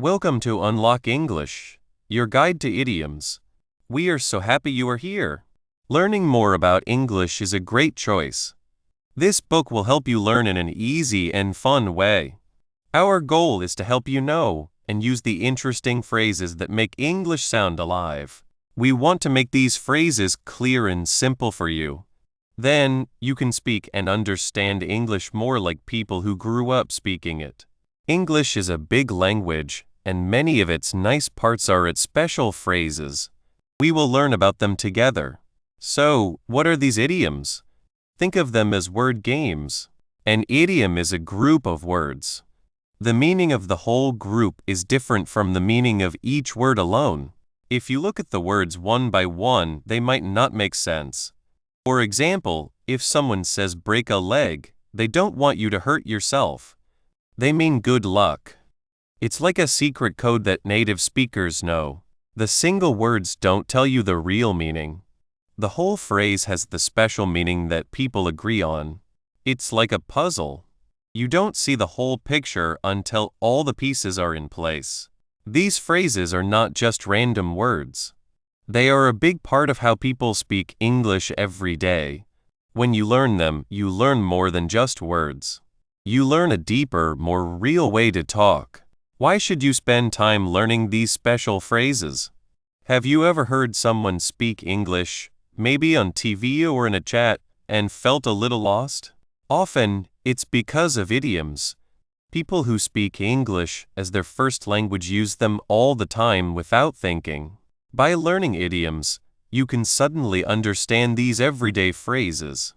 Welcome to Unlock English, your guide to idioms. We are so happy you are here. Learning more about English is a great choice. This book will help you learn in an easy and fun way. Our goal is to help you know and use the interesting phrases that make English sound alive. We want to make these phrases clear and simple for you. Then, you can speak and understand English more like people who grew up speaking it. English is a big language, and many of its nice parts are its special phrases. We will learn about them together. So, what are these idioms? Think of them as word games. An idiom is a group of words. The meaning of the whole group is different from the meaning of each word alone. If you look at the words one by one, they might not make sense. For example, if someone says break a leg, they don't want you to hurt yourself. They mean good luck. It's like a secret code that native speakers know. The single words don't tell you the real meaning. The whole phrase has the special meaning that people agree on. It's like a puzzle. You don't see the whole picture until all the pieces are in place. These phrases are not just random words. They are a big part of how people speak English every day. When you learn them, you learn more than just words. You learn a deeper, more real way to talk. Why should you spend time learning these special phrases? Have you ever heard someone speak English, maybe on TV or in a chat, and felt a little lost? Often, it's because of idioms. People who speak English as their first language use them all the time without thinking. By learning idioms, you can suddenly understand these everyday phrases.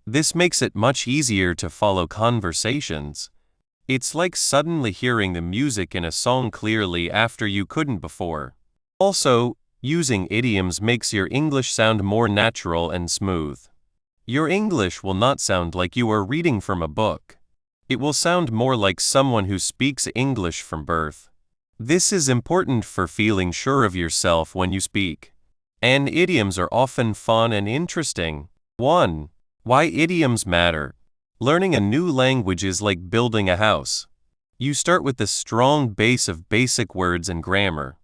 This makes it much easier to follow conversations. It's like suddenly hearing the music in a song clearly after you couldn't before. Also, using idioms makes your English sound more natural and smooth. Your English will not sound like you are reading from a book. It will sound more like someone who speaks English from birth. This is important for feeling sure of yourself when you speak. And idioms are often fun and interesting. 1. Why idioms matter. Learning a new language is like building a house. You start with a strong base of basic words and grammar.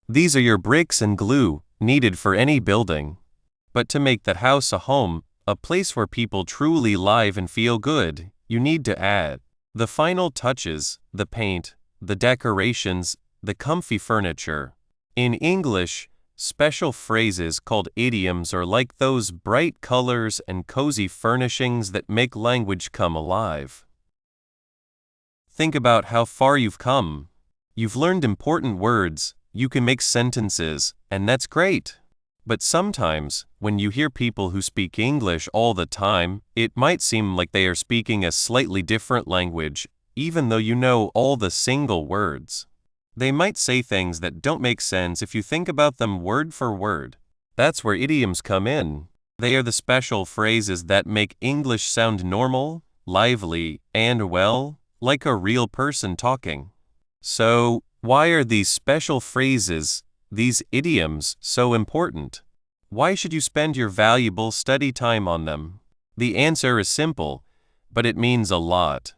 These are your bricks and glue, needed for any building. But to make that house a home, a place where people truly live and feel good, you need to add the final touches, the paint, the decorations, the comfy furniture. In English, special phrases called idioms are like those bright colors and cozy furnishings that make language come alive. Think about how far you've come. You've learned important words, you can make sentences, and that's great. But sometimes, when you hear people who speak English all the time, it might seem like they are speaking a slightly different language, even though you know all the single words. They might say things that don't make sense if you think about them word for word. That's where idioms come in. They are the special phrases that make English sound normal, lively, and well, like a real person talking. So, why are these special phrases, these idioms, so important? Why should you spend your valuable study time on them? The answer is simple, but it means a lot.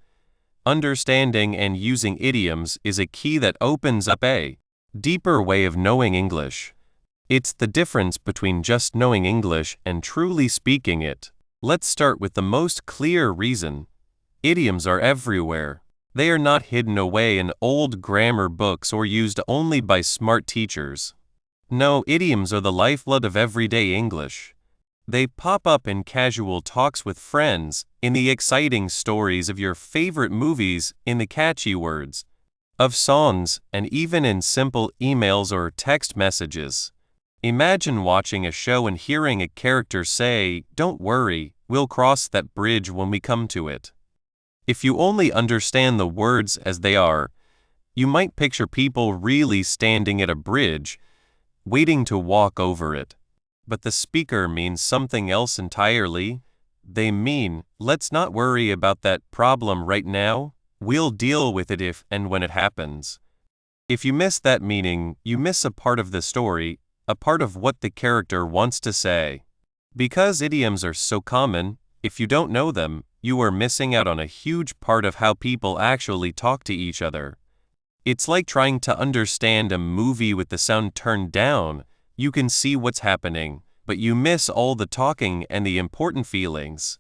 Understanding and using idioms is a key that opens up a deeper way of knowing English. It's the difference between just knowing English and truly speaking it. Let's start with the most clear reason. Idioms are everywhere. They are not hidden away in old grammar books or used only by smart teachers. No, idioms are the lifeblood of everyday English. They pop up in casual talks with friends, in the exciting stories of your favorite movies, in the catchy words of songs, and even in simple emails or text messages. Imagine watching a show and hearing a character say, "Don't worry, we'll cross that bridge when we come to it." If you only understand the words as they are, you might picture people really standing at a bridge, waiting to walk over it. But the speaker means something else entirely. They mean, let's not worry about that problem right now, we'll deal with it if and when it happens. If you miss that meaning, you miss a part of the story, a part of what the character wants to say. Because idioms are so common, if you don't know them, you are missing out on a huge part of how people actually talk to each other. It's like trying to understand a movie with the sound turned down. You can see what's happening, but you miss all the talking and the important feelings.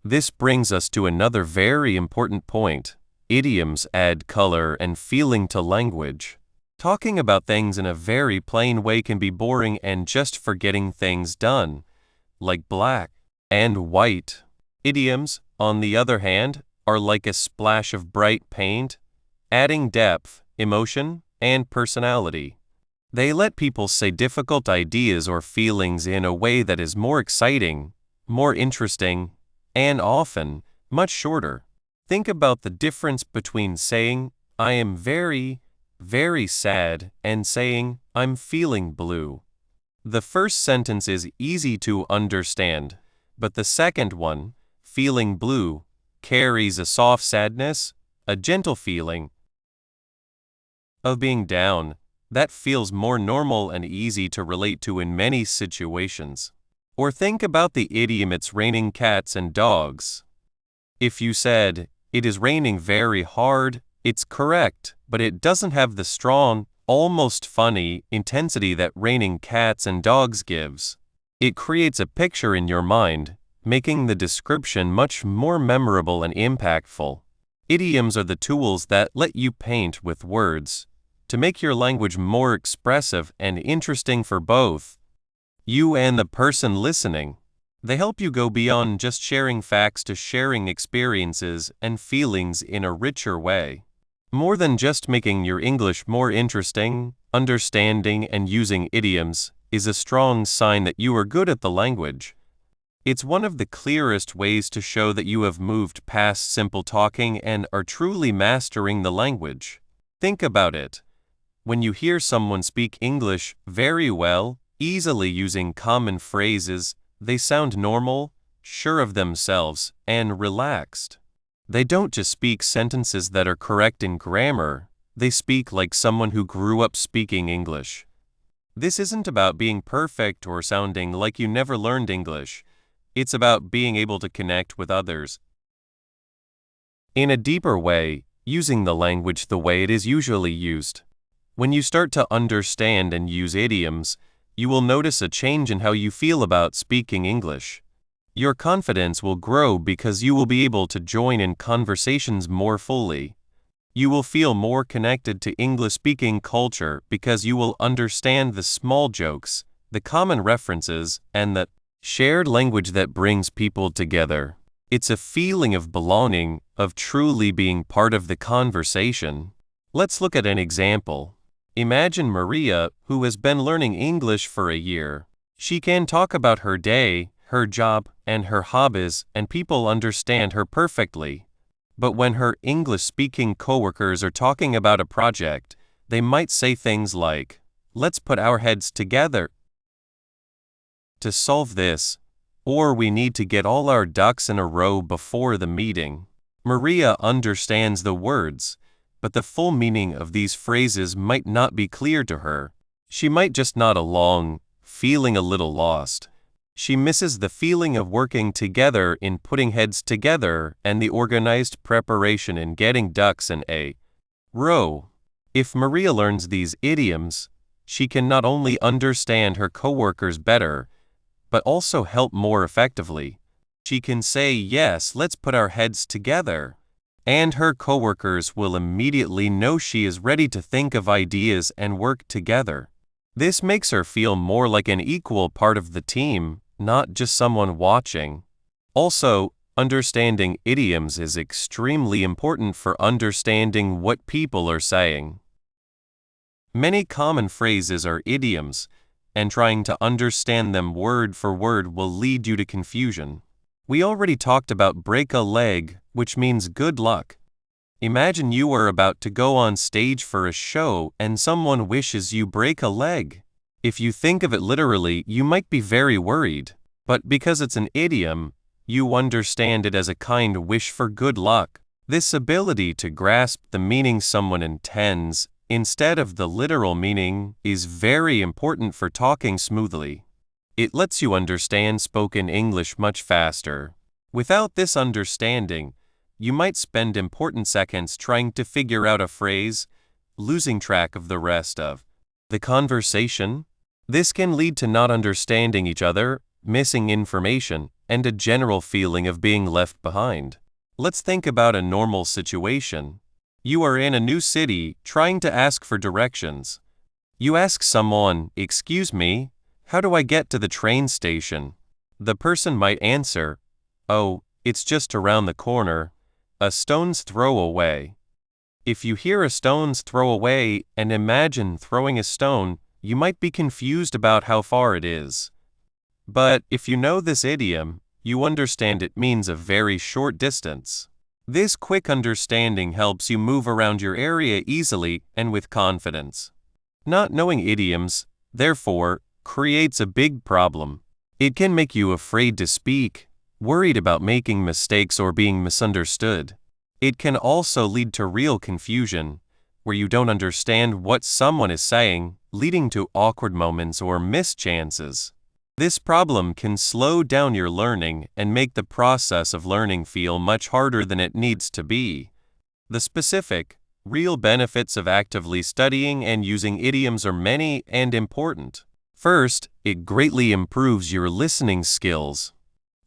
This brings us to another very important point. Idioms add color and feeling to language. Talking about things in a very plain way can be boring and just forgetting things done, like black and white. Idioms, on the other hand, are like a splash of bright paint, adding depth, emotion, and personality. They let people say difficult ideas or feelings in a way that is more exciting, more interesting, and often much shorter. Think about the difference between saying, "I am very, very sad," and saying, "I'm feeling blue." The first sentence is easy to understand, but the second one, feeling blue, carries a soft sadness, a gentle feeling of being down that feels more normal and easy to relate to in many situations. Or think about the idiom "it's raining cats and dogs." If you said, "It is raining very hard," it's correct, but it doesn't have the strong, almost funny intensity that raining cats and dogs gives. It creates a picture in your mind, making the description much more memorable and impactful. Idioms are the tools that let you paint with words to make your language more expressive and interesting for both you and the person listening. They help you go beyond just sharing facts to sharing experiences and feelings in a richer way. More than just making your English more interesting, understanding and using idioms is a strong sign that you are good at the language. It's one of the clearest ways to show that you have moved past simple talking and are truly mastering the language. Think about it. When you hear someone speak English very well, easily using common phrases, they sound normal, sure of themselves, and relaxed. They don't just speak sentences that are correct in grammar, they speak like someone who grew up speaking English. This isn't about being perfect or sounding like you never learned English. It's about being able to connect with others in a deeper way, using the language the way it is usually used. When you start to understand and use idioms, you will notice a change in how you feel about speaking English. Your confidence will grow because you will be able to join in conversations more fully. You will feel more connected to English-speaking culture because you will understand the small jokes, the common references, and the shared language that brings people together. It's a feeling of belonging, of truly being part of the conversation. Let's look at an example. Imagine Maria, who has been learning English for a year. She can talk about her day, her job, and her hobbies, and people understand her perfectly. But when her English-speaking coworkers are talking about a project, they might say things like, "Let's put our heads together to solve this," or "We need to get all our ducks in a row before the meeting." Maria understands the words, but the full meaning of these phrases might not be clear to her. She might just nod along, feeling a little lost. She misses the feeling of working together in putting heads together and the organized preparation in getting ducks in a row. If Maria learns these idioms, she can not only understand her coworkers better, but also help more effectively. She can say, "Yes, let's put our heads together," and her coworkers will immediately know she is ready to think of ideas and work together. This makes her feel more like an equal part of the team, not just someone watching. Also, understanding idioms is extremely important for understanding what people are saying. Many common phrases are idioms, and trying to understand them word for word will lead you to confusion. We already talked about break a leg, which means good luck. Imagine you are about to go on stage for a show and someone wishes you break a leg. If you think of it literally, you might be very worried. But because it's an idiom, you understand it as a kind wish for good luck. This ability to grasp the meaning someone intends, instead of the literal meaning, is very important for talking smoothly. It lets you understand spoken English much faster. Without this understanding, you might spend important seconds trying to figure out a phrase, losing track of the rest of the conversation. This can lead to not understanding each other, missing information, and a general feeling of being left behind. Let's think about a normal situation. You are in a new city trying to ask for directions. You ask someone, "Excuse me, how do I get to the train station?" The person might answer, "Oh, it's just around the corner, a stone's throw away." If you hear a stone's throw away and imagine throwing a stone, you might be confused about how far it is. But if you know this idiom, you understand it means a very short distance. This quick understanding helps you move around your area easily and with confidence. Not knowing idioms, therefore, creates a big problem. It can make you afraid to speak, worried about making mistakes or being misunderstood. It can also lead to real confusion, where you don't understand what someone is saying, leading to awkward moments or missed chances. This problem can slow down your learning and make the process of learning feel much harder than it needs to be. The specific, real benefits of actively studying and using idioms are many and important. First, it greatly improves your listening skills.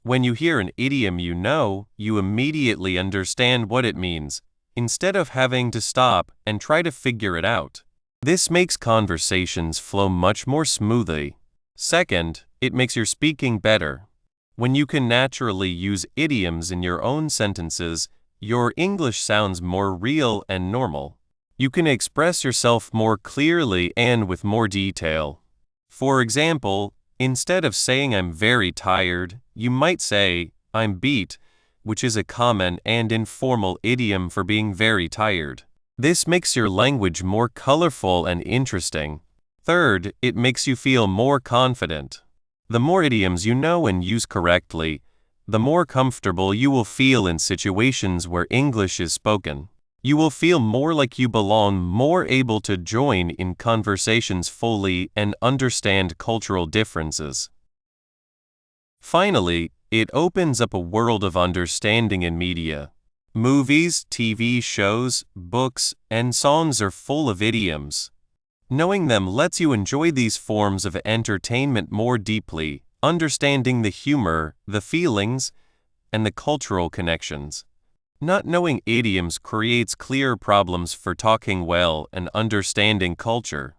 When you hear an idiom you immediately understand what it means, instead of having to stop and try to figure it out. This makes conversations flow much more smoothly. Second, it makes your speaking better. When you can naturally use idioms in your own sentences, your English sounds more real and normal. You can express yourself more clearly and with more detail. For example, instead of saying "I'm very tired," you might say "I'm beat," which is a common and informal idiom for being very tired. This makes your language more colorful and interesting. Third, it makes you feel more confident. The more idioms you know and use correctly, the more comfortable you will feel in situations where English is spoken. You will feel more like you belong, more able to join in conversations fully and understand cultural differences. Finally, it opens up a world of understanding in media. Movies, TV shows, books, and songs are full of idioms. Knowing them lets you enjoy these forms of entertainment more deeply, understanding the humor, the feelings, and the cultural connections. Not knowing idioms creates clear problems for talking well and understanding culture.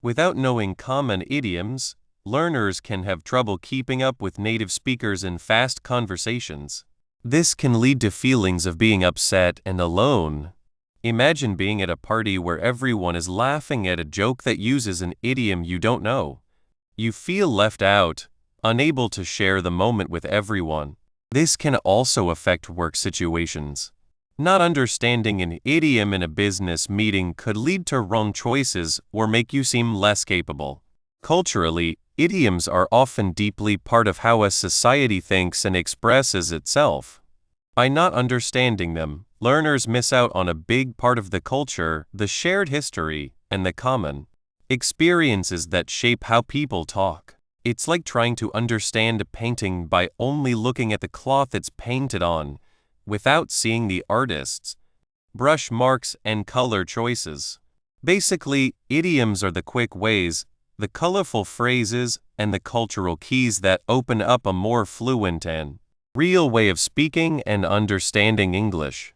Without knowing common idioms, learners can have trouble keeping up with native speakers in fast conversations. This can lead to feelings of being upset and alone. Imagine being at a party where everyone is laughing at a joke that uses an idiom you don't know. You feel left out, unable to share the moment with everyone. This can also affect work situations. Not understanding an idiom in a business meeting could lead to wrong choices or make you seem less capable. Culturally, idioms are often deeply part of how a society thinks and expresses itself. By not understanding them, learners miss out on a big part of the culture, the shared history, and the common experiences that shape how people talk. It's like trying to understand a painting by only looking at the cloth it's painted on, without seeing the artist's brush marks and color choices. Basically, idioms are the quick ways, the colorful phrases, and the cultural keys that open up a more fluent and real way of speaking and understanding English.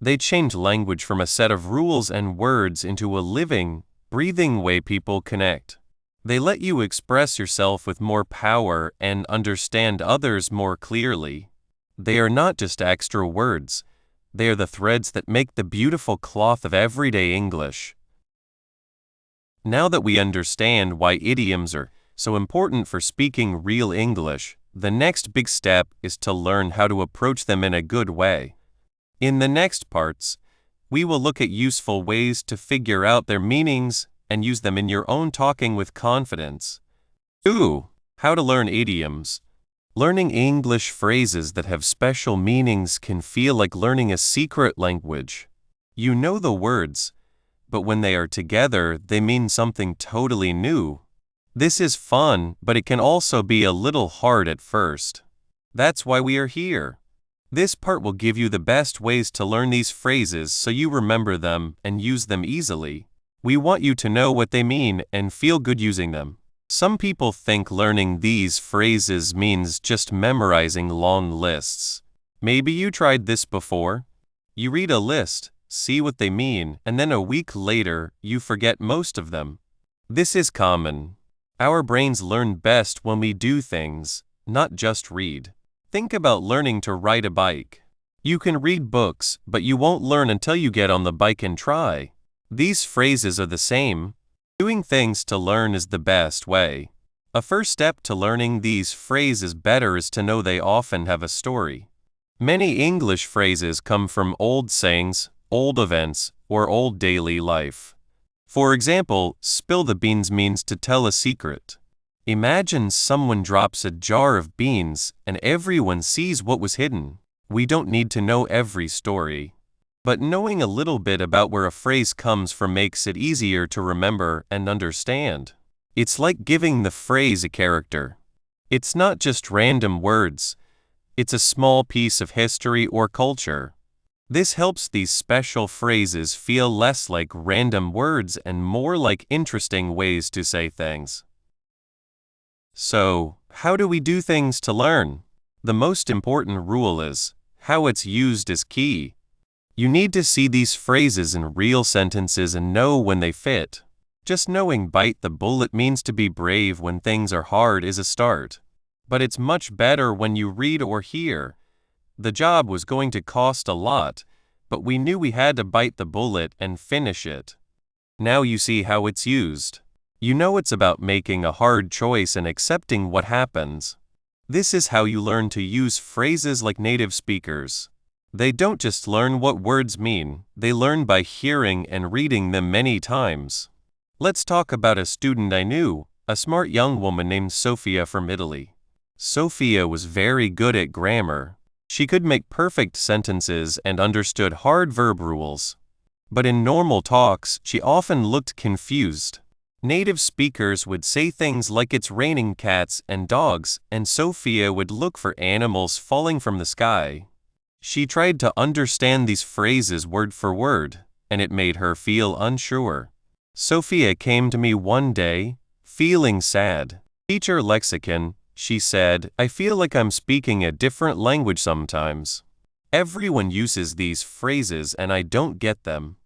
They change language from a set of rules and words into a living, breathing way people connect. They let you express yourself with more power and understand others more clearly. They are not just extra words. They are the threads that make the beautiful cloth of everyday English. Now that we understand why idioms are so important for speaking real English, the next big step is to learn how to approach them in a good way. In the next parts, we will look at useful ways to figure out their meanings and use them in your own talking with confidence. 2. How to learn idioms. Learning English phrases that have special meanings can feel like learning a secret language. You know the words, but when they are together, they mean something totally new. This is fun, but it can also be a little hard at first. That's why we are here. This part will give you the best ways to learn these phrases so you remember them and use them easily. We want you to know what they mean and feel good using them. Some people think learning these phrases means just memorizing long lists. Maybe you tried this before. You read a list, see what they mean, and then a week later, you forget most of them. This is common. Our brains learn best when we do things, not just read. Think about learning to ride a bike. You can read books, but you won't learn until you get on the bike and try. These phrases are the same. Doing things to learn is the best way. A first step to learning these phrases better is to know they often have a story. Many English phrases come from old sayings, old events, or old daily life. For example, spill the beans means to tell a secret. Imagine someone drops a jar of beans and everyone sees what was hidden. We don't need to know every story. But knowing a little bit about where a phrase comes from makes it easier to remember and understand. It's like giving the phrase a character. It's not just random words. It's a small piece of history or culture. This helps these special phrases feel less like random words and more like interesting ways to say things. So, how do we do things to learn? The most important rule is, how it's used is key. You need to see these phrases in real sentences and know when they fit. Just knowing bite the bullet means to be brave when things are hard is a start. But it's much better when you read or hear. The job was going to cost a lot, but we knew we had to bite the bullet and finish it. Now you see how it's used. You know it's about making a hard choice and accepting what happens. This is how you learn to use phrases like native speakers. They don't just learn what words mean, they learn by hearing and reading them many times. Let's talk about a student I knew, a smart young woman named Sophia from Italy. Sophia was very good at grammar. She could make perfect sentences and understood hard verb rules. But in normal talks, she often looked confused. Native speakers would say things like it's raining cats and dogs, and Sophia would look for animals falling from the sky. She tried to understand these phrases word for word, and it made her feel unsure. Sophia came to me one day, feeling sad. "Teacher Lexicon," she said, "I feel like I'm speaking a different language sometimes. Everyone uses these phrases and I don't get them."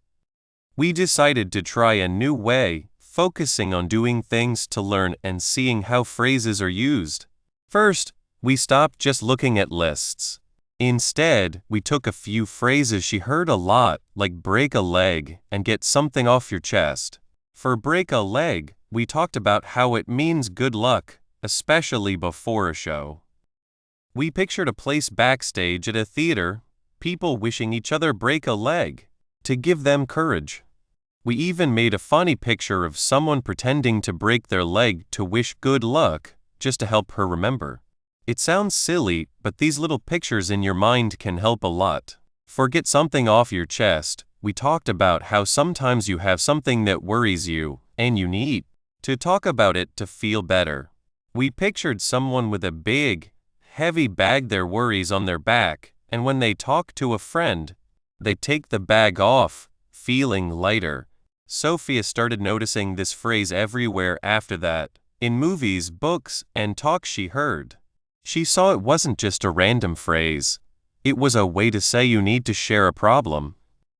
We decided to try a new way, focusing on doing things to learn and seeing how phrases are used. First, we stopped just looking at lists. Instead, we took a few phrases she heard a lot, like break a leg and get something off your chest. For break a leg, we talked about how it means good luck, especially before a show. We pictured a place backstage at a theater, people wishing each other break a leg, to give them courage. We even made a funny picture of someone pretending to break their leg to wish good luck, just to help her remember. It sounds silly, but these little pictures in your mind can help a lot. For get something off your chest, we talked about how sometimes you have something that worries you, and you need to talk about it to feel better. We pictured someone with a big, heavy bag, their worries on their back, and when they talk to a friend, they take the bag off, feeling lighter. Sophia started noticing this phrase everywhere after that, in movies, books, and talks she heard. She saw it wasn't just a random phrase. It was a way to say you need to share a problem.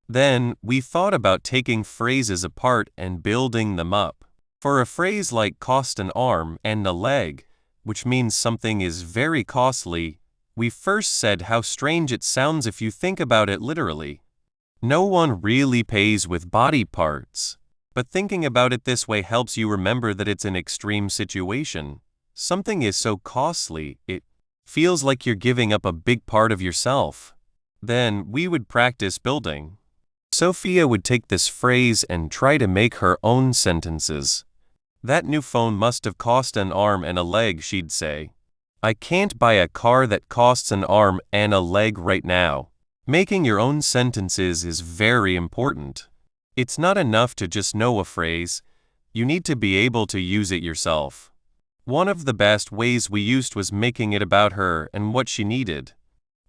Then, we thought about taking phrases apart and building them up. For a phrase like cost an arm and a leg, which means something is very costly, we first said how strange it sounds if you think about it literally. No one really pays with body parts. But thinking about it this way helps you remember that it's an extreme situation. Something is so costly, it feels like you're giving up a big part of yourself. Then, we would practice building. Sophia would take this phrase and try to make her own sentences. "That new phone must have cost an arm and a leg," she'd say. "I can't buy a car that costs an arm and a leg right now." Making your own sentences is very important. It's not enough to just know a phrase. You need to be able to use it yourself. One of the best ways we used was making it about her and what she needed.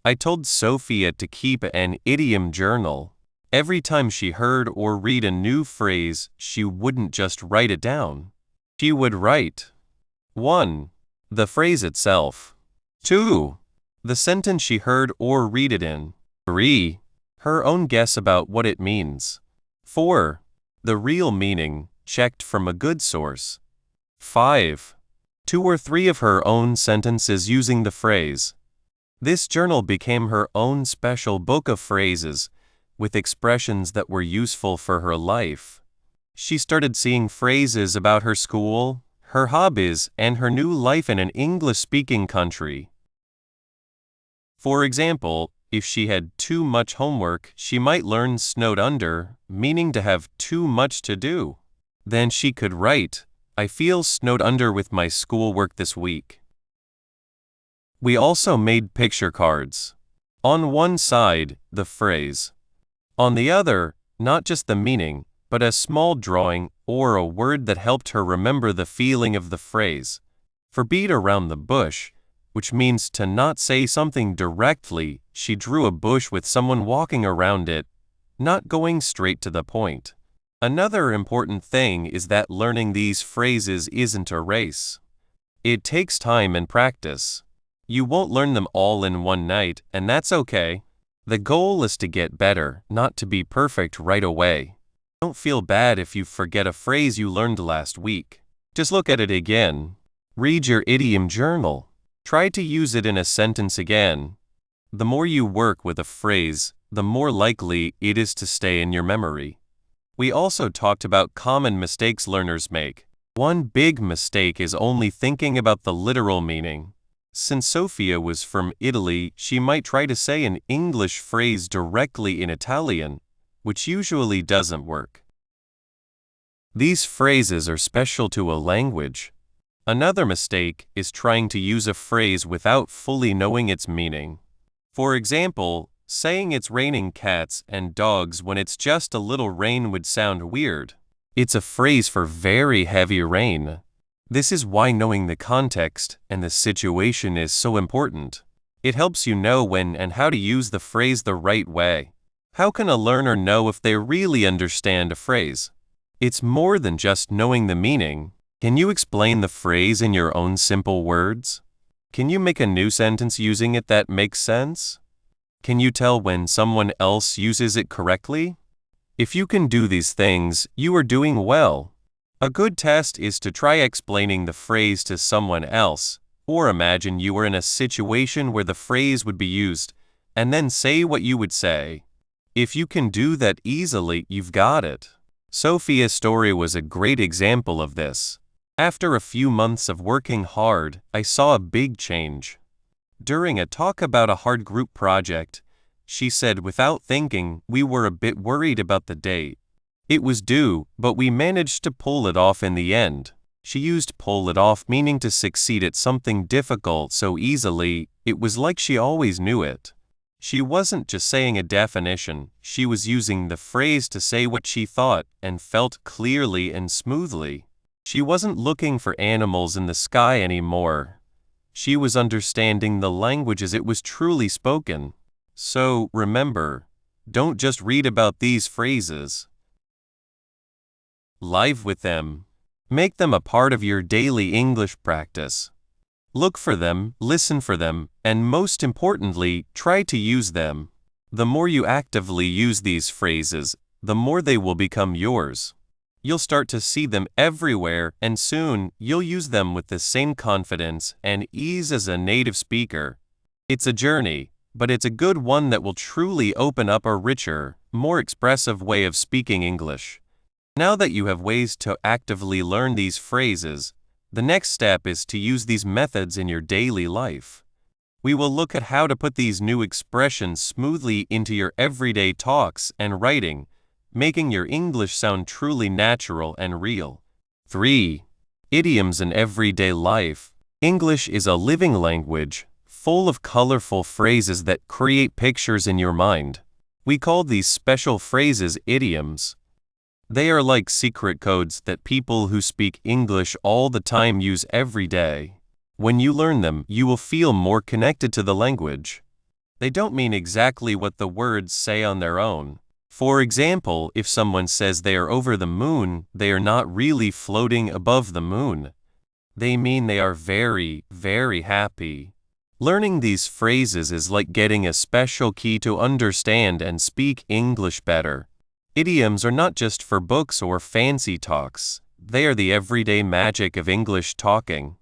I told Sophia to keep an idiom journal. Every time she heard or read a new phrase, she wouldn't just write it down. She would write 1. The phrase itself. 2. The sentence she heard or read it in. 3. Her own guess about what it means. 4. The real meaning, checked from a good source. 5. 2 or 3 of her own sentences using the phrase. This journal became her own special book of phrases, with expressions that were useful for her life. She started seeing phrases about her school, her hobbies, and her new life in an English-speaking country. For example, if she had too much homework, she might learn snowed under, meaning to have too much to do. Then she could write, I feel snowed under with my schoolwork this week. We also made picture cards. On one side, the phrase. On the other, not just the meaning, but a small drawing or a word that helped her remember the feeling of the phrase. For beat around the bush, which means to not say something directly, she drew a bush with someone walking around it, not going straight to the point. Another important thing is that learning these phrases isn't a race. It takes time and practice. You won't learn them all in one night, and that's okay. The goal is to get better, not to be perfect right away. Don't feel bad if you forget a phrase you learned last week. Just look at it again. Read your idiom journal. Try to use it in a sentence again. The more you work with a phrase, the more likely it is to stay in your memory. We also talked about common mistakes learners make. One big mistake is only thinking about the literal meaning. Since Sophia was from Italy, she might try to say an English phrase directly in Italian, which usually doesn't work. These phrases are special to a language. Another mistake is trying to use a phrase without fully knowing its meaning. For example, saying it's raining cats and dogs when it's just a little rain would sound weird. It's a phrase for very heavy rain. This is why knowing the context and the situation is so important. It helps you know when and how to use the phrase the right way. How can a learner know if they really understand a phrase? It's more than just knowing the meaning. Can you explain the phrase in your own simple words? Can you make a new sentence using it that makes sense? Can you tell when someone else uses it correctly? If you can do these things, you are doing well. A good test is to try explaining the phrase to someone else, or imagine you were in a situation where the phrase would be used, and then say what you would say. If you can do that easily, you've got it. Sophia's story was a great example of this. After a few months of working hard, I saw a big change. During a talk about a hard group project, she said without thinking we were a bit worried about the date. It was due, but we managed to pull it off in the end. She used pull it off meaning to succeed at something difficult so easily, it was like she always knew it. She wasn't just saying a definition, she was using the phrase to say what she thought and felt clearly and smoothly. She wasn't looking for animals in the sky anymore. She was understanding the language as it was truly spoken. So, remember, don't just read about these phrases. Live with them. Make them a part of your daily English practice. Look for them, listen for them, and most importantly, try to use them. The more you actively use these phrases, the more they will become yours. You'll start to see them everywhere, and soon you'll use them with the same confidence and ease as a native speaker. It's a journey, but it's a good one that will truly open up a richer, more expressive way of speaking English. Now that you have ways to actively learn these phrases, the next step is to use these methods in your daily life. We will look at how to put these new expressions smoothly into your everyday talks and writing, making your English sound truly natural and real. 3. Idioms in everyday life. English is a living language, full of colorful phrases that create pictures in your mind. We call these special phrases idioms. They are like secret codes that people who speak English all the time use every day. When you learn them, you will feel more connected to the language. They don't mean exactly what the words say on their own. For example, if someone says they are over the moon, they are not really floating above the moon. They mean they are very, very happy. Learning these phrases is like getting a special key to understand and speak English better. Idioms are not just for books or fancy talks. They are the everyday magic of English talking.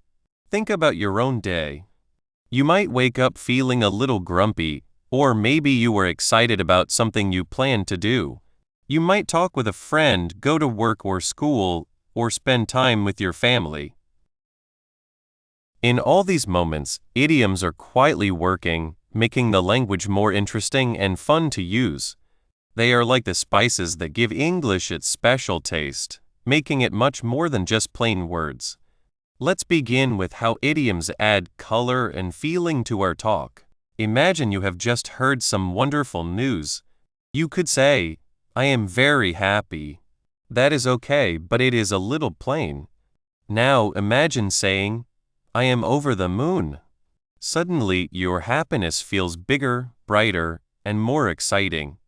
Think about your own day. You might wake up feeling a little grumpy, or maybe you were excited about something you planned to do. You might talk with a friend, go to work or school, or spend time with your family. In all these moments, idioms are quietly working, making the language more interesting and fun to use. They are like the spices that give English its special taste, making it much more than just plain words. Let's begin with how idioms add color and feeling to our talk. Imagine you have just heard some wonderful news. You could say, "I am very happy." That is okay, but it is a little plain. Now imagine saying, "I am over the moon." Suddenly, your happiness feels bigger, brighter, and more exciting.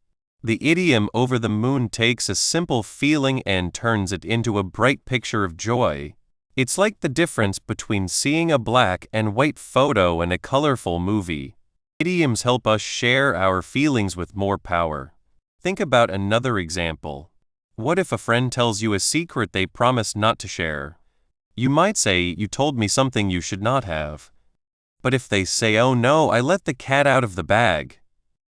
The idiom over the moon takes a simple feeling and turns it into a bright picture of joy. It's like the difference between seeing a black and white photo and a colorful movie. Idioms help us share our feelings with more power. Think about another example. What if a friend tells you a secret they promised not to share? You might say, "You told me something you should not have." But if they say, "Oh no, I let the cat out of the bag,"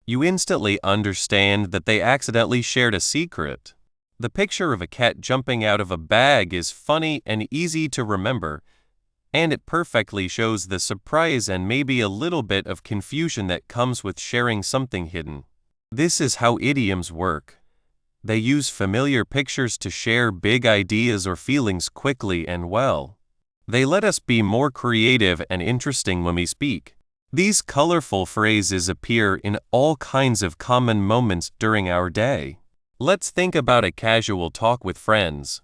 you instantly understand that they accidentally shared a secret. The picture of a cat jumping out of a bag is funny and easy to remember, and it perfectly shows the surprise and maybe a little bit of confusion that comes with sharing something hidden. This is how idioms work. They use familiar pictures to share big ideas or feelings quickly and well. They let us be more creative and interesting when we speak. These colorful phrases appear in all kinds of common moments during our day. Let's think about a casual talk with friends.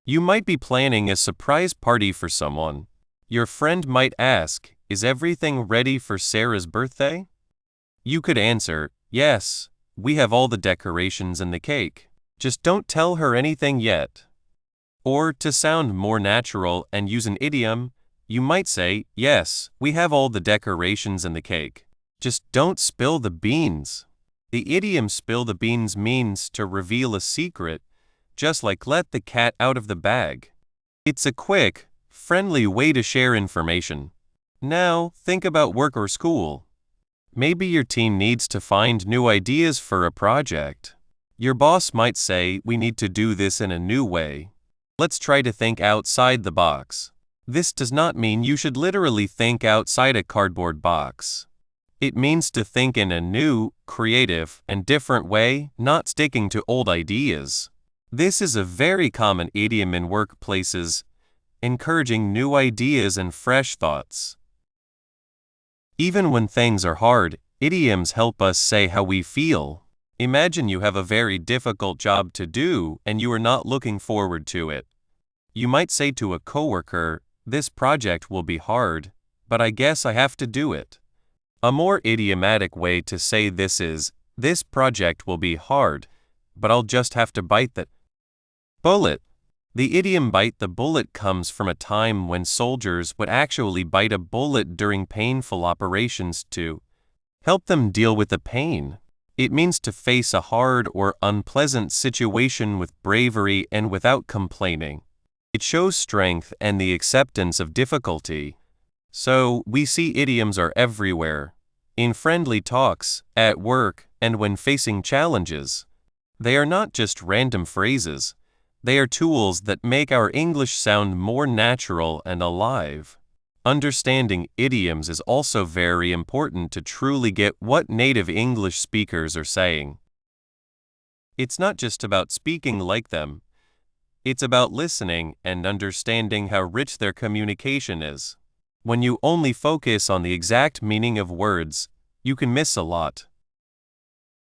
You might be planning a surprise party for someone. Your friend might ask, "Is everything ready for Sarah's birthday?" You could answer, "Yes, we have all the decorations and the cake. Just don't tell her anything yet." Or, to sound more natural and use an idiom, you might say, "Yes, we have all the decorations and the cake. Just don't spill the beans." The idiom "spill the beans" means to reveal a secret, just like "let the cat out of the bag." It's a quick, friendly way to share information. Now, think about work or school. Maybe your team needs to find new ideas for a project. Your boss might say, "We need to do this in a new way. Let's try to think outside the box." This does not mean you should literally think outside a cardboard box. It means to think in a new, creative, and different way, not sticking to old ideas. This is a very common idiom in workplaces, encouraging new ideas and fresh thoughts. Even when things are hard, idioms help us say how we feel. Imagine you have a very difficult job to do and you are not looking forward to it. You might say to a coworker, "This project will be hard, but I guess I have to do it." A more idiomatic way to say this is, "This project will be hard, but I'll just have to bite the bullet." The idiom "bite the bullet" comes from a time when soldiers would actually bite a bullet during painful operations to help them deal with the pain. It means to face a hard or unpleasant situation with bravery and without complaining. It shows strength and the acceptance of difficulty. So, we see idioms are everywhere. In friendly talks, at work, and when facing challenges. They are not just random phrases. They are tools that make our English sound more natural and alive. Understanding idioms is also very important to truly get what native English speakers are saying. It's not just about speaking like them. It's about listening and understanding how rich their communication is. When you only focus on the exact meaning of words, you can miss a lot.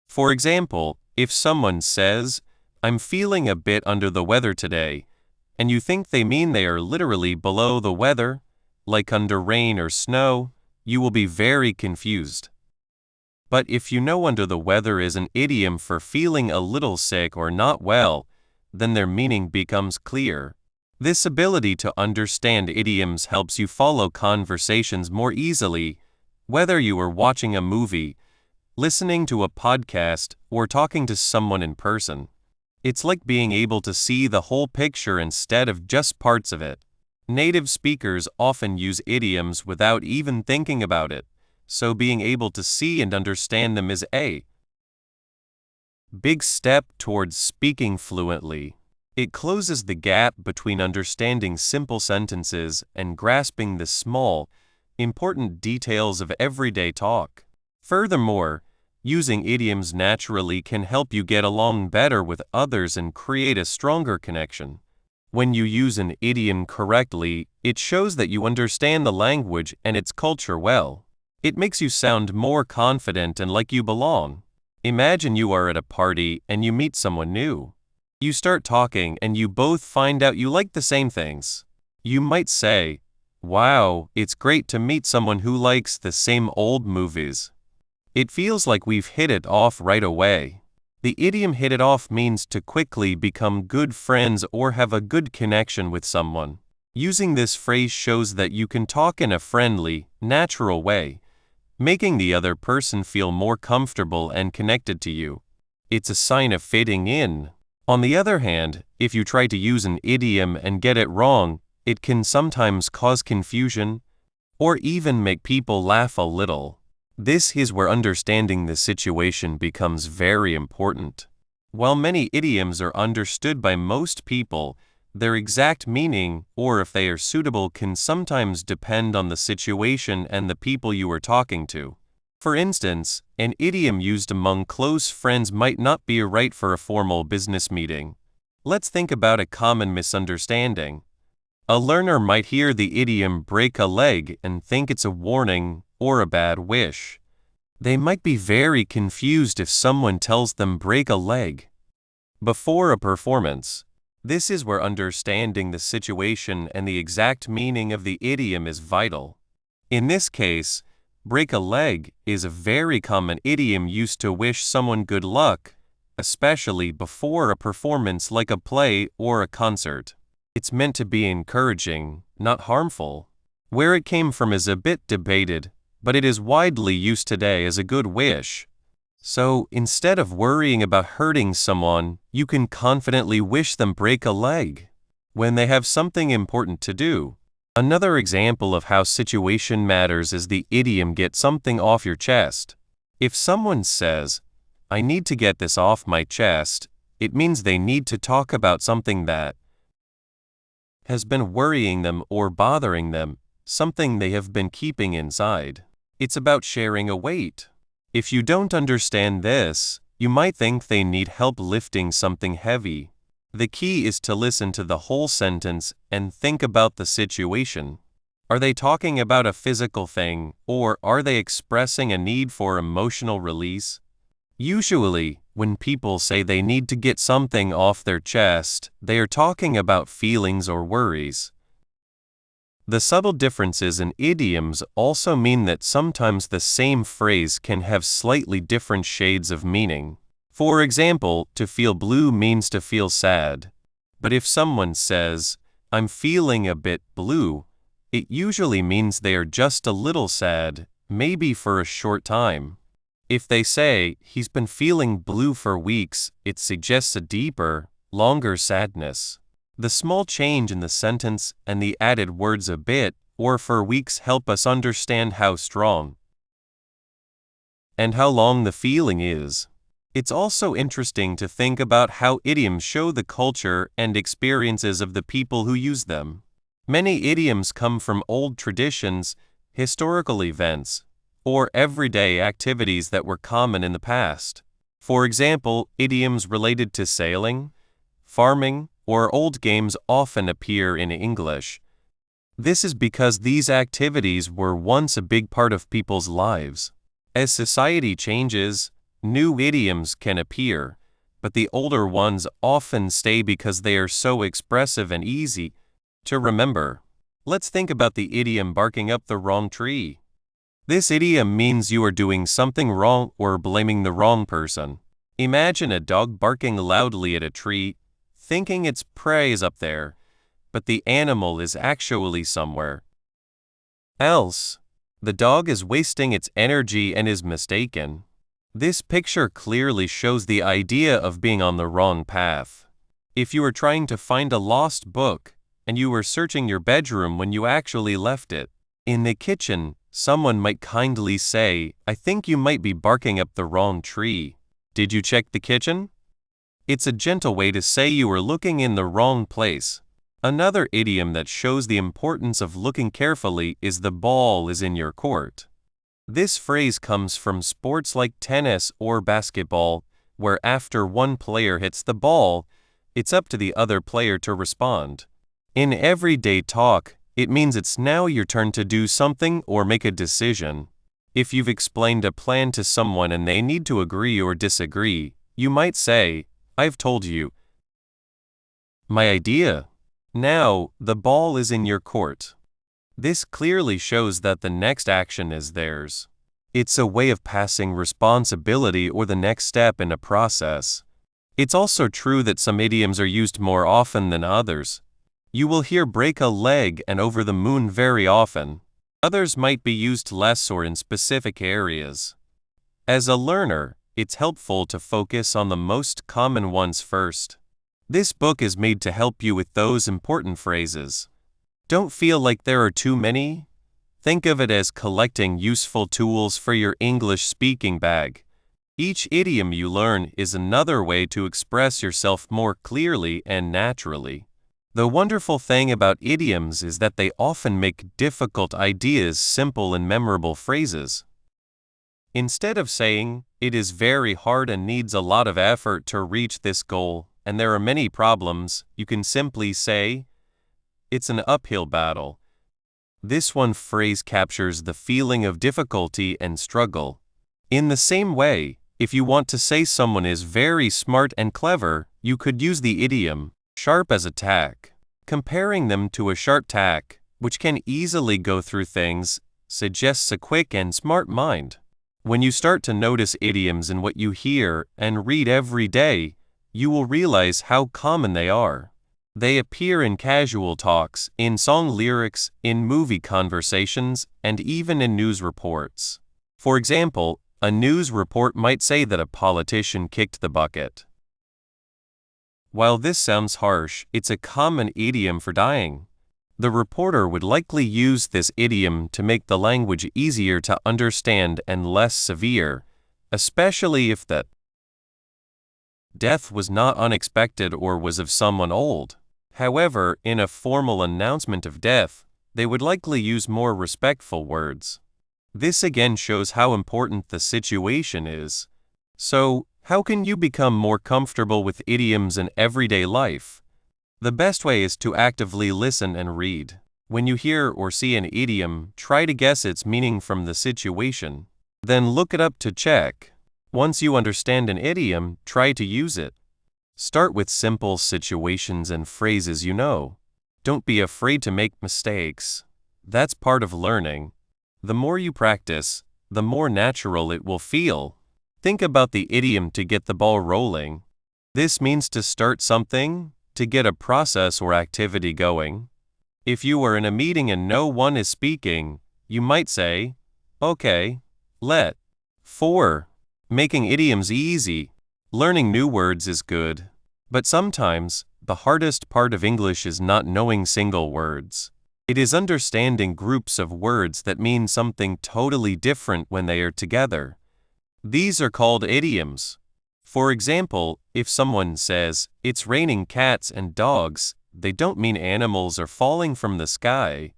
For example, if someone says, "I'm feeling a bit under the weather today," and you think they mean they are literally below the weather, like under rain or snow, you will be very confused. But if you know under the weather is an idiom for feeling a little sick or not well, then their meaning becomes clear. This ability to understand idioms helps you follow conversations more easily, whether you are watching a movie, listening to a podcast, or talking to someone in person. It's like being able to see the whole picture instead of just parts of it. Native speakers often use idioms without even thinking about it, so being able to see and understand them is a big step towards speaking fluently. It closes the gap between understanding simple sentences and grasping the small, important details of everyday talk. Furthermore, using idioms naturally can help you get along better with others and create a stronger connection. When you use an idiom correctly, it shows that you understand the language and its culture well. It makes you sound more confident and like you belong. Imagine you are at a party and you meet someone new. You start talking and you both find out you like the same things. You might say, "Wow, it's great to meet someone who likes the same old movies." It feels like we've hit it off right away. The idiom hit it off means to quickly become good friends or have a good connection with someone. Using this phrase shows that you can talk in a friendly, natural way, making the other person feel more comfortable and connected to you. It's a sign of fitting in. On the other hand, if you try to use an idiom and get it wrong, it can sometimes cause confusion or even make people laugh a little. This is where understanding the situation becomes very important. While many idioms are understood by most people, their exact meaning, or if they are suitable, can sometimes depend on the situation and the people you are talking to. For instance, an idiom used among close friends might not be right for a formal business meeting. Let's think about a common misunderstanding. A learner might hear the idiom break a leg and think it's a warning or a bad wish. They might be very confused if someone tells them break a leg before a performance. This is where understanding the situation and the exact meaning of the idiom is vital. In this case, break a leg is a very common idiom used to wish someone good luck, especially before a performance like a play or a concert. It's meant to be encouraging, not harmful. Where it came from is a bit debated, but it is widely used today as a good wish. So, instead of worrying about hurting someone, you can confidently wish them break a leg when they have something important to do. Another example of how situation matters is the idiom get something off your chest. If someone says, "I need to get this off my chest," it means they need to talk about something that has been worrying them or bothering them, something they have been keeping inside. It's about sharing a weight. If you don't understand this, you might think they need help lifting something heavy. The key is to listen to the whole sentence and think about the situation. Are they talking about a physical thing, or are they expressing a need for emotional release? Usually, when people say they need to get something off their chest, they are talking about feelings or worries. The subtle differences in idioms also mean that sometimes the same phrase can have slightly different shades of meaning. For example, to feel blue means to feel sad. But if someone says, "I'm feeling a bit blue," it usually means they are just a little sad, maybe for a short time. If they say, "He's been feeling blue for weeks," it suggests a deeper, longer sadness. The small change in the sentence and the added words "a bit" or "for weeks" help us understand how strong and how long the feeling is. It's also interesting to think about how idioms show the culture and experiences of the people who use them. Many idioms come from old traditions, historical events, or everyday activities that were common in the past. For example, idioms related to sailing, farming, or old games often appear in English. This is because these activities were once a big part of people's lives. As society changes, new idioms can appear, but the older ones often stay because they are so expressive and easy to remember. Let's think about the idiom barking up the wrong tree. This idiom means you are doing something wrong or blaming the wrong person. Imagine a dog barking loudly at a tree, thinking its prey is up there, but the animal is actually somewhere else. The dog is wasting its energy and is mistaken. This picture clearly shows the idea of being on the wrong path. If you are trying to find a lost book, and you were searching your bedroom when you actually left it in the kitchen, someone might kindly say, "I think you might be barking up the wrong tree. Did you check the kitchen?" It's a gentle way to say you were looking in the wrong place. Another idiom that shows the importance of looking carefully is "the ball is in your court." This phrase comes from sports like tennis or basketball, where after one player hits the ball, it's up to the other player to respond. In everyday talk, it means it's now your turn to do something or make a decision. If you've explained a plan to someone and they need to agree or disagree, you might say, "I've told you my idea. Now, the ball is in your court." This clearly shows that the next action is theirs. It's a way of passing responsibility or the next step in a process. It's also true that some idioms are used more often than others. You will hear "break a leg" and "over the moon" very often. Others might be used less or in specific areas. As a learner, it's helpful to focus on the most common ones first. This book is made to help you with those important phrases. Don't feel like there are too many? Think of it as collecting useful tools for your English speaking bag. Each idiom you learn is another way to express yourself more clearly and naturally. The wonderful thing about idioms is that they often make difficult ideas simple in memorable phrases. Instead of saying, "It is very hard and needs a lot of effort to reach this goal, and there are many problems," you can simply say, "It's an uphill battle." This one phrase captures the feeling of difficulty and struggle. In the same way, if you want to say someone is very smart and clever, you could use the idiom, "sharp as a tack." Comparing them to a sharp tack, which can easily go through things, suggests a quick and smart mind. When you start to notice idioms in what you hear and read every day, you will realize how common they are. They appear in casual talks, in song lyrics, in movie conversations, and even in news reports. For example, a news report might say that a politician kicked the bucket. While this sounds harsh, it's a common idiom for dying. The reporter would likely use this idiom to make the language easier to understand and less severe, especially if the death was not unexpected or was of someone old. However, in a formal announcement of death, they would likely use more respectful words. This again shows how important the situation is. So, how can you become more comfortable with idioms in everyday life? The best way is to actively listen and read. When you hear or see an idiom, try to guess its meaning from the situation. Then look it up to check. Once you understand an idiom, try to use it. Start with simple situations and phrases you know. Don't be afraid to make mistakes. That's part of learning. The more you practice, the more natural it will feel. Think about the idiom "to get the ball rolling." This means to start something, to get a process or activity going. If you are in a meeting and no one is speaking, you might say, "Okay, let." 4. Making idioms easy. Learning new words is good, but sometimes the hardest part of English is not knowing single words. It is understanding groups of words that mean something totally different when they are together. These are called idioms. For example, if someone says, "It's raining cats and dogs," they don't mean animals are falling from the sky.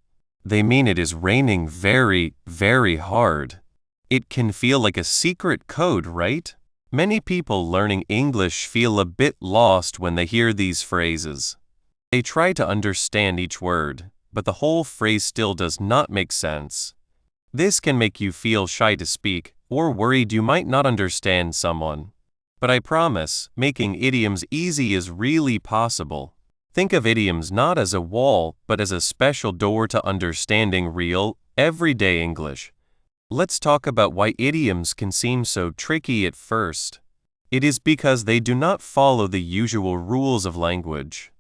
They mean it is raining very, very hard. It can feel like a secret code, right? Many people learning English feel a bit lost when they hear these phrases. They try to understand each word, but the whole phrase still does not make sense. This can make you feel shy to speak or worried you might not understand someone. But I promise, making idioms easy is really possible. Think of idioms not as a wall, but as a special door to understanding real, everyday English. Let's talk about why idioms can seem so tricky at first. It is because they do not follow the usual rules of language.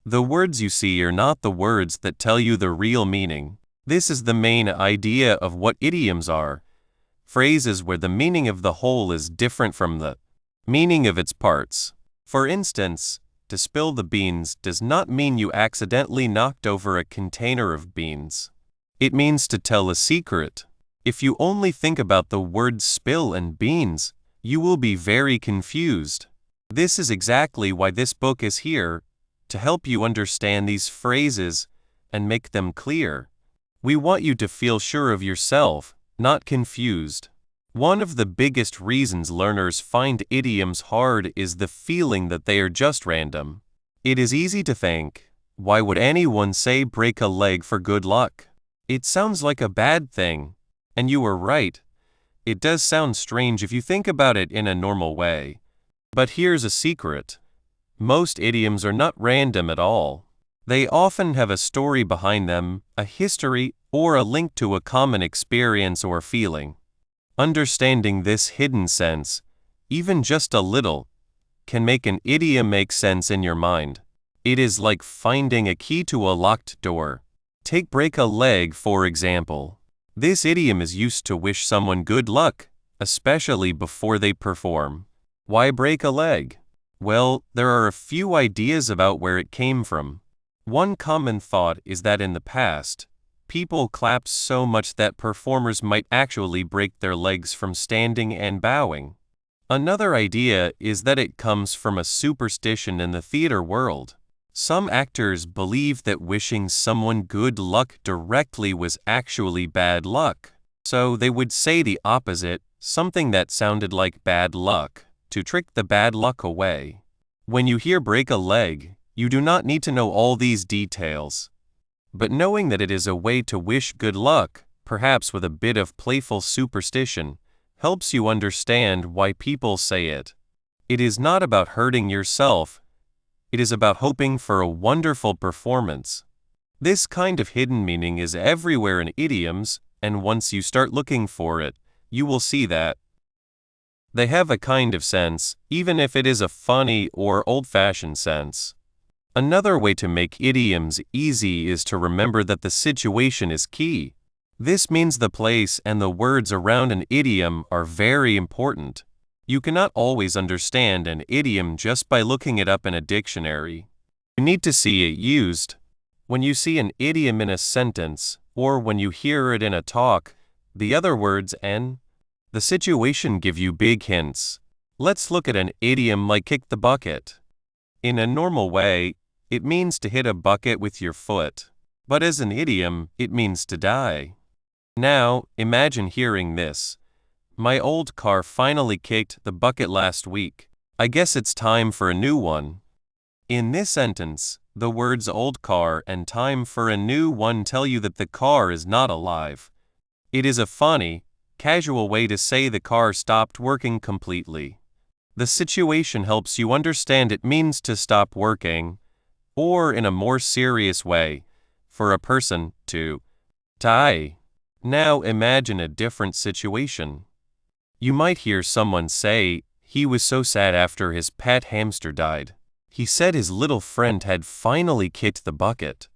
The words you see are not the words that tell you the real meaning. This is the main idea of what idioms are. Phrases where the meaning of the whole is different from the meaning of its parts. For instance, to spill the beans does not mean you accidentally knocked over a container of beans. It means to tell a secret. If you only think about the words spill and beans, you will be very confused. This is exactly why this book is here, to help you understand these phrases and make them clear. We want you to feel sure of yourself, not confused. One of the biggest reasons learners find idioms hard is the feeling that they are just random. It is easy to think, why would anyone say break a leg for good luck? It sounds like a bad thing, and you are right. It does sound strange if you think about it in a normal way. But here's a secret. Most idioms are not random at all. They often have a story behind them, a history, or a link to a common experience or feeling. Understanding this hidden sense, even just a little, can make an idiom make sense in your mind. It is like finding a key to a locked door. Take break a leg, for example. This idiom is used to wish someone good luck, especially before they perform. Why break a leg? Well, there are a few ideas about where it came from. One common thought is that in the past, people clapped so much that performers might actually break their legs from standing and bowing. Another idea is that it comes from a superstition in the theater world. Some actors believe that wishing someone good luck directly was actually bad luck. So they would say the opposite, something that sounded like bad luck, to trick the bad luck away. When you hear break a leg, you do not need to know all these details. But knowing that it is a way to wish good luck, perhaps with a bit of playful superstition, helps you understand why people say it. It is not about hurting yourself. It is about hoping for a wonderful performance. This kind of hidden meaning is everywhere in idioms, and once you start looking for it, you will see that they have a kind of sense, even if it is a funny or old-fashioned sense. Another way to make idioms easy is to remember that the situation is key. This means the place and the words around an idiom are very important. You cannot always understand an idiom just by looking it up in a dictionary. You need to see it used. When you see an idiom in a sentence, or when you hear it in a talk, the other words and the situation give you big hints. Let's look at an idiom like kick the bucket. In a normal way, it means to hit a bucket with your foot. But as an idiom, it means to die. Now, imagine hearing this. My old car finally kicked the bucket last week. I guess it's time for a new one. In this sentence, the words old car and time for a new one tell you that the car is not alive. It is a funny, casual way to say the car stopped working completely. The situation helps you understand it means to stop working, or in a more serious way, for a person to die. Now imagine a different situation. You might hear someone say, he was so sad after his pet hamster died. He said his little friend had finally kicked the bucket.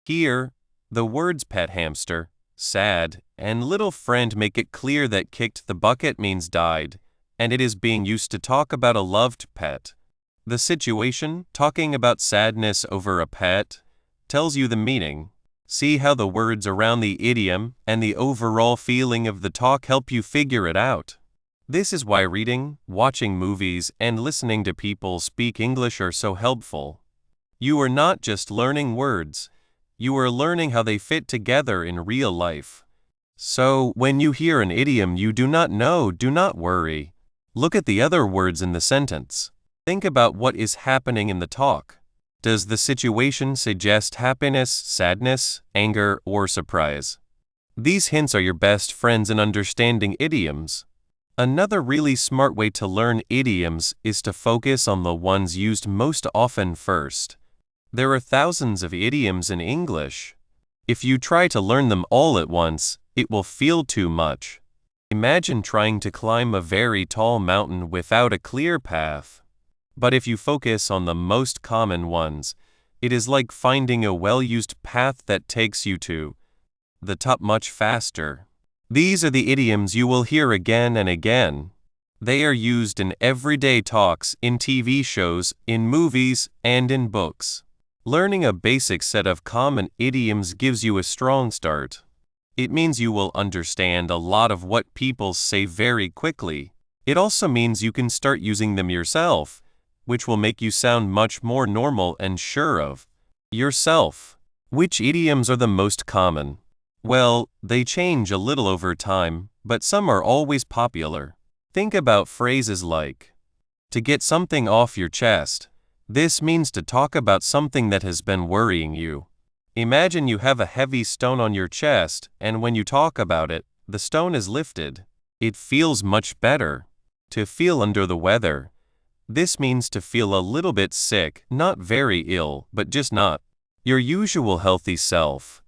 Here, the words pet hamster, sad, and little friend make it clear that kicked the bucket means died, and it is being used to talk about a loved pet. The situation, talking about sadness over a pet, tells you the meaning. See how the words around the idiom and the overall feeling of the talk help you figure it out. This is why reading, watching movies, and listening to people speak English are so helpful. You are not just learning words, you are learning how they fit together in real life. So, when you hear an idiom you do not know, do not worry. Look at the other words in the sentence. Think about what is happening in the talk. Does the situation suggest happiness, sadness, anger, or surprise? These hints are your best friends in understanding idioms. Another really smart way to learn idioms is to focus on the ones used most often first. There are thousands of idioms in English. If you try to learn them all at once, it will feel too much. Imagine trying to climb a very tall mountain without a clear path. But if you focus on the most common ones, it is like finding a well-used path that takes you to the top much faster. These are the idioms you will hear again and again. They are used in everyday talks, in TV shows, in movies, and in books. Learning a basic set of common idioms gives you a strong start. It means you will understand a lot of what people say very quickly. It also means you can start using them yourself, which will make you sound much more normal and sure of yourself. Which idioms are the most common? Well, they change a little over time, but some are always popular. Think about phrases like, to get something off your chest. This means to talk about something that has been worrying you. Imagine you have a heavy stone on your chest, and when you talk about it, the stone is lifted. It feels much better. To feel under the weather. This means to feel a little bit sick, not very ill, but just not your usual healthy self.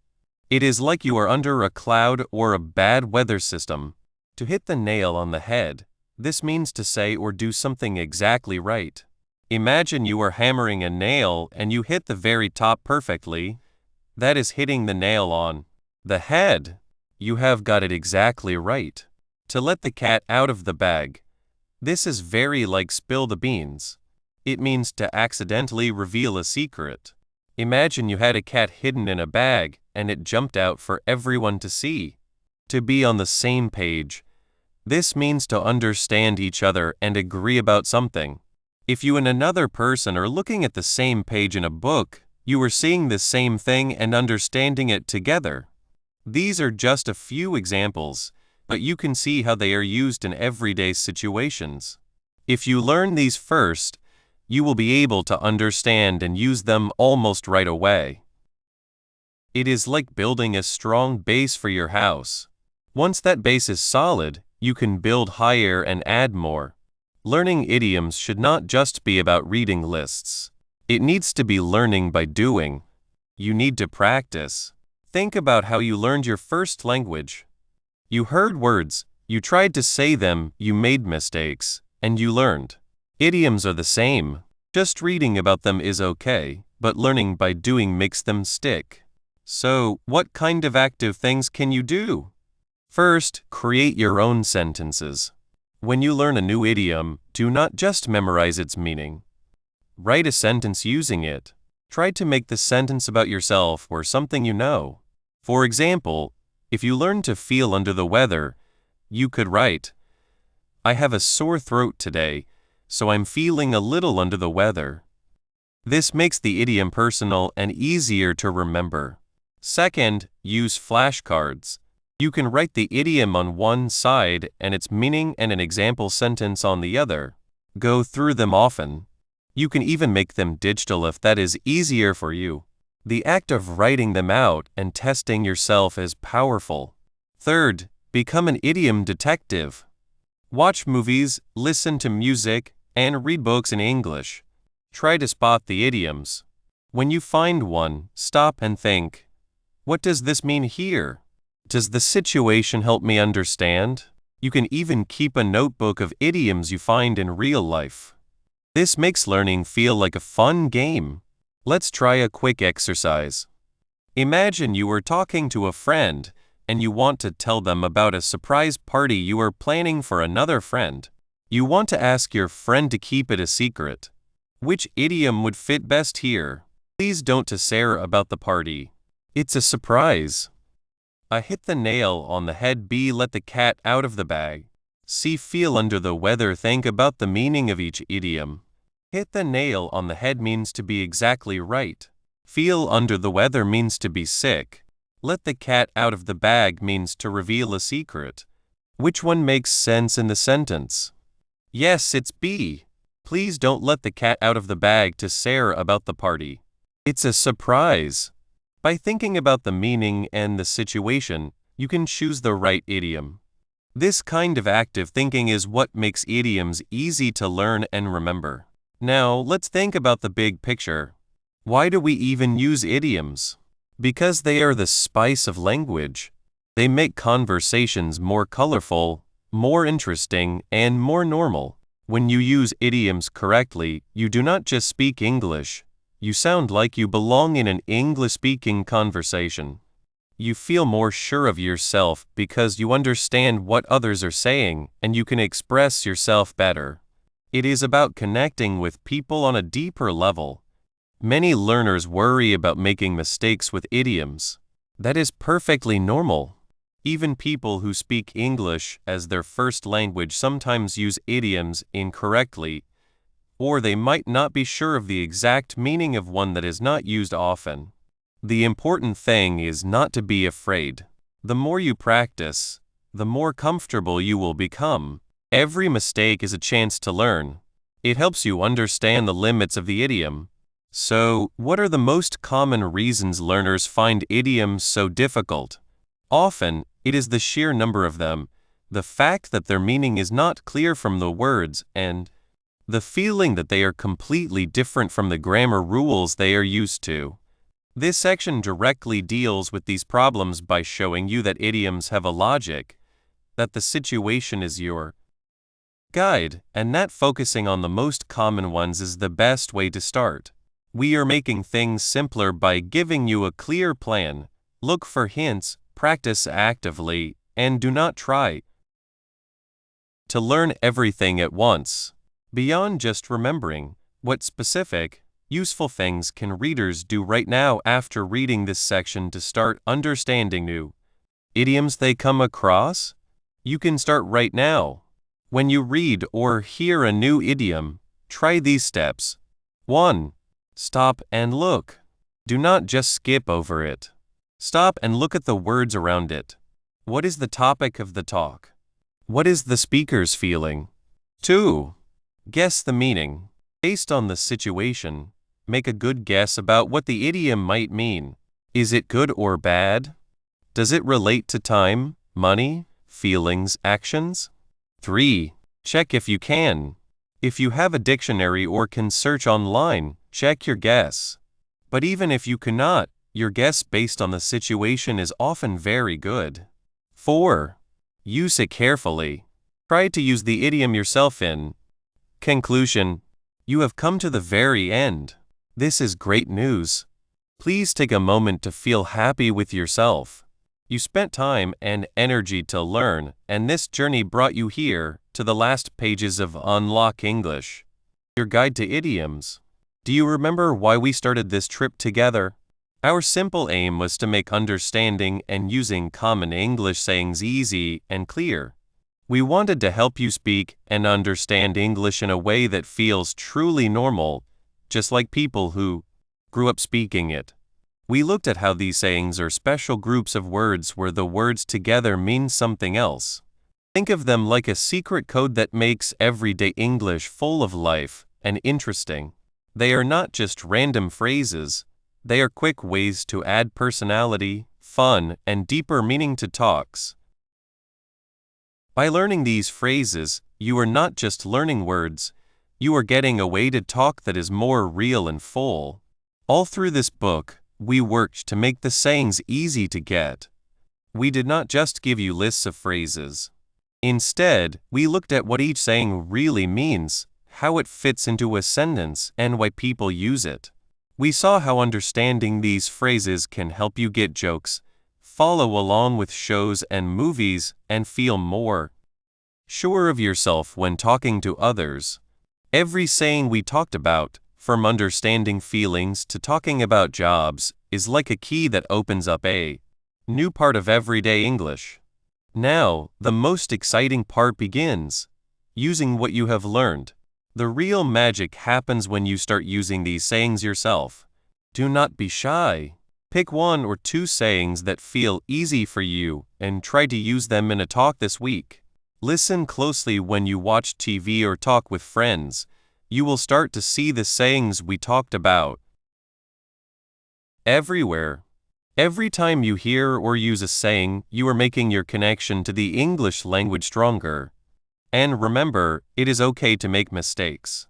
It is like you are under a cloud or a bad weather system. To hit the nail on the head. This means to say or do something exactly right. Imagine you are hammering a nail and you hit the very top perfectly. That is hitting the nail on the head. You have got it exactly right. To let the cat out of the bag. This is very like spill the beans. It means to accidentally reveal a secret. Imagine you had a cat hidden in a bag and it jumped out for everyone to see. To be on the same page. This means to understand each other and agree about something. If you and another person are looking at the same page in a book, you are seeing the same thing and understanding it together. These are just a few examples, but you can see how they are used in everyday situations. If you learn these first, you will be able to understand and use them almost right away. It is like building a strong base for your house. Once that base is solid, you can build higher and add more. Learning idioms should not just be about reading lists. It needs to be learning by doing. You need to practice. Think about how you learned your first language. You heard words, you tried to say them, you made mistakes, and you learned. Idioms are the same. Just reading about them is okay, but learning by doing makes them stick. So, what kind of active things can you do? First, create your own sentences. When you learn a new idiom, do not just memorize its meaning. Write a sentence using it. Try to make the sentence about yourself or something you know. For example, if you learn to feel under the weather, you could write, I have a sore throat today, so I'm feeling a little under the weather. This makes the idiom personal and easier to remember. Second, use flashcards. You can write the idiom on one side and its meaning and an example sentence on the other. Go through them often. You can even make them digital if that is easier for you. The act of writing them out and testing yourself is powerful. Third, become an idiom detective. Watch movies, listen to music, and read books in English. Try to spot the idioms. When you find one, stop and think, what does this mean here? Does the situation help me understand? You can even keep a notebook of idioms you find in real life. This makes learning feel like a fun game. Let's try a quick exercise. Imagine you are talking to a friend and you want to tell them about a surprise party you are planning for another friend. You want to ask your friend to keep it a secret. Which idiom would fit best here? Please don't tell Sarah about the party. It's a surprise. I hit the nail on the head. B. Let the cat out of the bag. C. Feel under the weather. Think about the meaning of each idiom. Hit the nail on the head means to be exactly right. Feel under the weather means to be sick. Let the cat out of the bag means to reveal a secret. Which one makes sense in the sentence? Yes, it's B. Please don't let the cat out of the bag to Sarah about the party. It's a surprise. By thinking about the meaning and the situation, you can choose the right idiom. This kind of active thinking is what makes idioms easy to learn and remember. Now, let's think about the big picture. Why do we even use idioms? Because they are the spice of language. They make conversations more colorful, more interesting, and more normal. When you use idioms correctly, you do not just speak English, you sound like you belong in an English-speaking conversation. You feel more sure of yourself because you understand what others are saying and you can express yourself better. It is about connecting with people on a deeper level. Many learners worry about making mistakes with idioms. That is perfectly normal. Even people who speak English as their first language sometimes use idioms incorrectly, or they might not be sure of the exact meaning of one that is not used often. The important thing is not to be afraid. The more you practice, the more comfortable you will become. Every mistake is a chance to learn. It helps you understand the limits of the idiom. So, what are the most common reasons learners find idioms so difficult? Often, it is the sheer number of them, the fact that their meaning is not clear from the words, and the feeling that they are completely different from the grammar rules they are used to. This section directly deals with these problems by showing you that idioms have a logic, that the situation is your guide, and that focusing on the most common ones is the best way to start. We are making things simpler by giving you a clear plan. Look for hints, practice actively, and do not try to learn everything at once. Beyond just remembering, what specific, useful things can readers do right now after reading this section to start understanding new idioms they come across? You can start right now. When you read or hear a new idiom, try these steps. 1. Stop and look. Do not just skip over it. Stop and look at the words around it. What is the topic of the talk? What is the speaker's feeling? 2. Guess the meaning. Based on the situation, make a good guess about what the idiom might mean. Is it good or bad? Does it relate to time, money, feelings, actions? 3. Check if you can. If you have a dictionary or can search online, check your guess. But even if you cannot, your guess based on the situation is often very good. 4. Use it carefully. Try to use the idiom yourself in conclusion. You have come to the very end. This is great news. Please take a moment to feel happy with yourself. You spent time and energy to learn, and this journey brought you here, to the last pages of Unlock English, your guide to idioms. Do you remember why we started this trip together? Our simple aim was to make understanding and using common English sayings easy and clear. We wanted to help you speak and understand English in a way that feels truly normal, just like people who grew up speaking it. We looked at how these sayings are special groups of words where the words together mean something else. Think of them like a secret code that makes everyday English full of life and interesting. They are not just random phrases, they are quick ways to add personality, fun, and deeper meaning to talks. By learning these phrases, you are not just learning words, you are getting a way to talk that is more real and full. All through this book, we worked to make the sayings easy to get. We did not just give you lists of phrases. Instead, we looked at what each saying really means, how it fits into a sentence, and why people use it. We saw how understanding these phrases can help you get jokes, follow along with shows and movies, and feel more sure of yourself when talking to others. Every saying we talked about, from understanding feelings to talking about jobs, is like a key that opens up a new part of everyday English. Now, the most exciting part begins. Using what you have learned. The real magic happens when you start using these sayings yourself. Do not be shy. Pick 1 or 2 sayings that feel easy for you and try to use them in a talk this week. Listen closely when you watch TV or talk with friends. You will start to see the sayings we talked about everywhere. Every time you hear or use a saying, you are making your connection to the English language stronger. And remember, it is okay to make mistakes.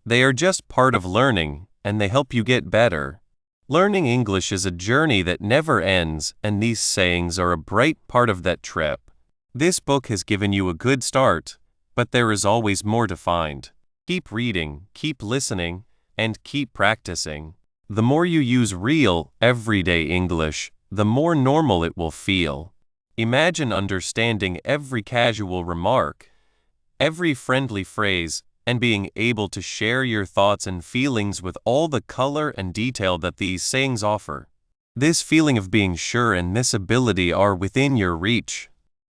They are just part of learning, and they help you get better. Learning English is a journey that never ends, and these sayings are a bright part of that trip. This book has given you a good start, but there is always more to find. Keep reading, keep listening, and keep practicing. The more you use real, everyday English, the more normal it will feel. Imagine understanding every casual remark, every friendly phrase, and being able to share your thoughts and feelings with all the color and detail that these sayings offer. This feeling of being sure and this ability are within your reach.